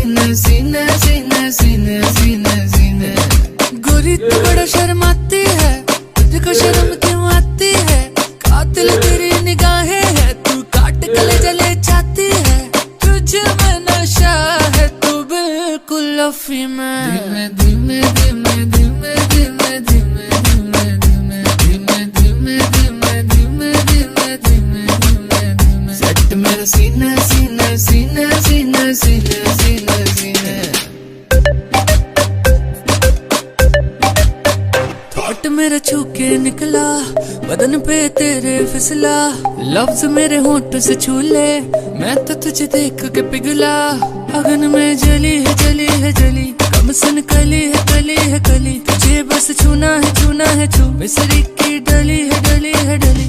सीने सीने सीने सीने सीने सीने। गोरी तू बड़ा शर्माती है, तुझको शर्म क्यों आती है? कातिल तेरी निगाहें है, तू काट गले जले चाहती है। तुझ में नशा है, तू बिल्कुल अफीम है। धीमे धीमे धीमे धीमे धीमे धीमे धीमे धीमे धीमे धीमे धीमे धीमे धीमे धीमे धीमे। सेट मेरा सीने सीने सीने सीने सीने सीने सीने। थॉट मेरा छू के निकला, बदन पे तेरे फिसला। लफ्ज मेरे होंठ से छू ले, मैं तो तुझे देख के पिघला। अगन में जली है जली है जली, कम सन कली है कली है कली। तुझे बस छूना है छू, मिसरी की डली है डली है डली।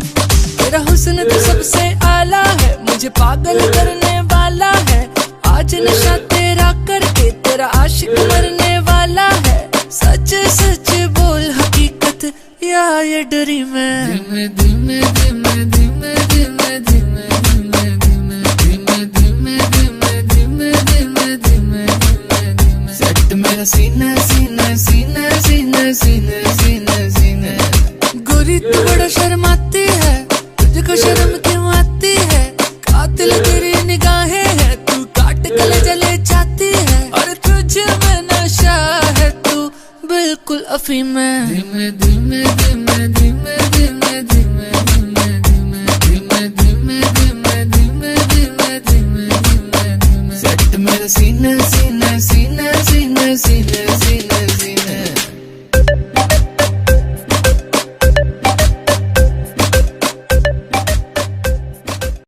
तेरा हुस्न तो सबसे आला है, मुझे पागल करने वाला है। आज नशा तेरा करके तेरा आशिक मरने वाला है। सच सच बोल हकीकत या ये डरी मैं। धीमे धीमे धीमे धीमे धीमे धीमे धीमे धीमे धीमे धीमे धीमे धीमे धीमे धीमे धीमे। सेट मेरा सीने सीने सीने सीने सीने सीने सीने। गोरी तू बड़ा शर्माती है, तुझको शर्म क्यों आती है? कातिल तेरी निगाहें है, तू काट गले जले चाहती है। और तुझ में नशा है, तू बिल्कुल अफीम है। धीमे धीमे धीमे धीमे